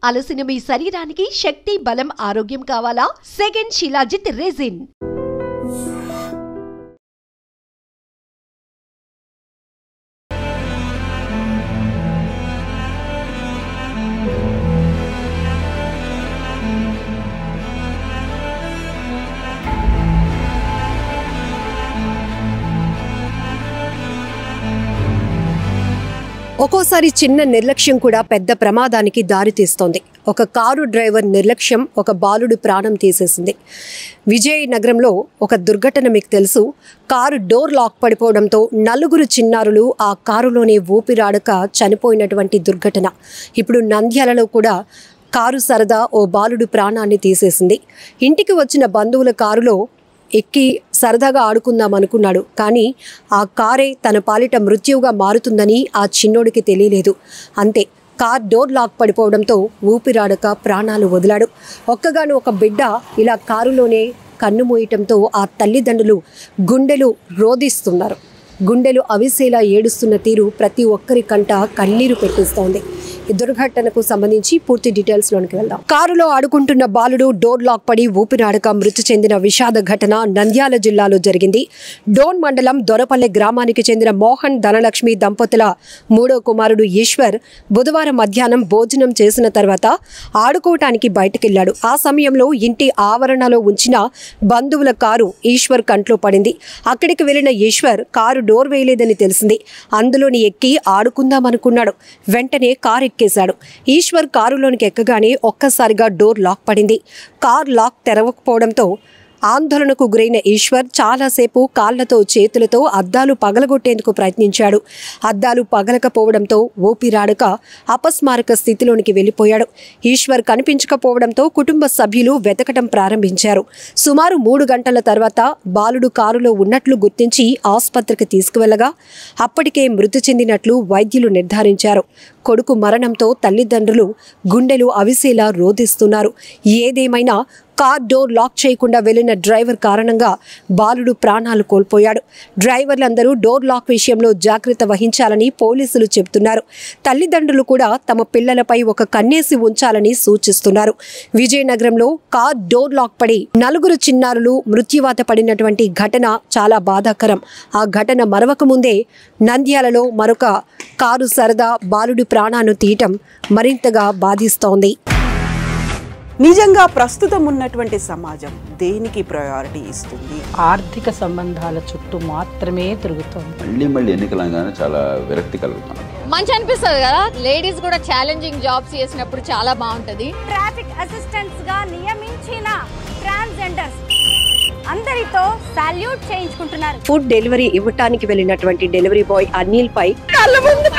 అలసిన మీ శరీరానికి శక్తి, బలం, ఆరోగ్యం కావాలా? Second shilajit resin. ఒక్కోసారి చిన్న నిర్లక్ష్యం కూడా పెద్ద ప్రమాదానికి దారితీస్తోంది. ఒక కారు డ్రైవర్ నిర్లక్ష్యం ఒక బాలుడి ప్రాణం తీసేసింది. విజయనగరంలో ఒక దుర్ఘటన మీకు తెలుసు. కారు డోర్ లాక్ పడిపోవడంతో 4 చిన్నారులు ఆ కారులోనే ఊపిరాడక చనిపోయినటువంటి దుర్ఘటన. ఇప్పుడు నంద్యాలలో కూడా కారు సరదా ఓ బాలుడి ప్రాణాన్ని తీసేసింది. ఇంటికి వచ్చిన బంధువుల కారులో ఎక్కి సరదాగా ఆడుకుందాం అనుకున్నాడు. కానీ ఆ కారే తన పాలిట మృత్యువుగా మారుతుందని ఆ చిన్నోడికి తెలియలేదు. అంతే, కార్ డోర్ లాక్ పడిపోవడంతో ఊపిరాడక ప్రాణాలు వదిలాడు. ఒక్కగాను ఒక బిడ్డ ఇలా కారులోనే కన్నుమూయటంతో ఆ తల్లిదండ్రులు గుండెలు రోదిస్తున్నారు. గుండెలు అవిసేలా ఏడుస్తున్న తీరు ప్రతి ఒక్కరి కంట కన్నీరు పెట్టిస్తోంది. ఈ దుర్ఘటనకు సంబంధించి పూర్తి డీటెయిల్స్లోనికి వెళ్దాం. కారులో ఆడుకుంటున్న బాలుడు డోర్ లాక్ పడి ఊపిరాడక మృతి చెందిన విషాద ఘటన నంద్యాల జిల్లాలో జరిగింది. డోన్ మండలం దొరపల్లె గ్రామానికి చెందిన మోహన్, ధనలక్ష్మి దంపతుల 3వ కుమారుడు ఈశ్వర్ బుధవారం మధ్యాహ్నం భోజనం చేసిన తర్వాత ఆడుకోవటానికి బయటకెళ్లాడు. ఆ సమయంలో ఇంటి ఆవరణలో ఉంచిన బంధువుల కారు ఈశ్వర్ కంట్లో పడింది. అక్కడికి వెళ్లిన ఈశ్వర్ కారు డోర్ వేయలేదని తెలిసింది. అందులోని ఎక్కి ఆడుకుందామనుకున్నాడు. వెంటనే కారు ఎక్కేశాడు. ఈశ్వర్ కారులోనికి ఎక్కగానే ఒక్కసారిగా డోర్ లాక్ పడింది. కార్ లాక్ తెరవకపోవడంతో ఆందోళనకు గురైన ఈశ్వర్ చాలాసేపు కాళ్లతో, చేతులతో అద్దాలు పగలగొట్టేందుకు ప్రయత్నించాడు. అద్దాలు పగలకపోవడంతో ఊపిరాడక అపస్మారక స్థితిలోనికి వెళ్లిపోయాడు. ఈశ్వర్ కనిపించకపోవడంతో కుటుంబ సభ్యులు వెతకటం ప్రారంభించారు. సుమారు 3 గంటల తర్వాత బాలుడు కారులో ఉన్నట్లు గుర్తించి ఆసుపత్రికి తీసుకువెళ్లగా అప్పటికే మృతి చెందినట్లు వైద్యులు నిర్ధారించారు. కొడుకు మరణంతో తల్లిదండ్రులు గుండెలు అవిసేలా రోదిస్తున్నారు. ఏదేమైనా కార్ డోర్ లాక్ చేయకుండా వెళ్లిన డ్రైవర్ కారణంగా బాలుడు ప్రాణాలు కోల్పోయాడు. డ్రైవర్లందరూ డోర్ లాక్ విషయంలో జాగ్రత్త వహించాలని పోలీసులు చెబుతున్నారు. తల్లిదండ్రులు కూడా తమ పిల్లలపై ఒక కన్నేసి ఉంచాలని సూచిస్తున్నారు. విజయనగరంలో కార్ డోర్ లాక్ పడి 4 చిన్నారులు మృత్యువాత పడినటువంటి ఘటన చాలా బాధాకరం. ఆ ఘటన మరవక ముందే నంద్యాలలో మరొక కారు సరదా బాలుడి ప్రాణాన్ని తీయటం మరింతగా బాధిస్తోంది. నిజంగా ప్రస్తుతం ఉన్నటువంటి సమాజం దేనికి ప్రయారిటీ ఇస్తుంది? ఆర్థిక సంబంధాల చుట్టూ మాత్రమే తిరుగుతుంది. మళ్ళీ ఎన్నికలంగానే చాలా విరక్తి కలుగుతాం. మంచి అనిపిస్తుంది కదా, లేడీస్ కూడా ఛాలెంజింగ్ జాబ్స్ చేసినప్పుడు చాలా బాగుంటది. ట్రాఫిక్ అసిస్టెంట్స్ గా నియమించిన ట్రాన్స్జెండర్స్ అందరితో సాల్యూట్ చేయించుకుంటున్నారు. ఫుడ్ డెలివరీ ఇవ్వటానికి వెళ్ళినటువంటి డెలివరీ బాయ్ అనిల్ పై కళ్ళ ముందు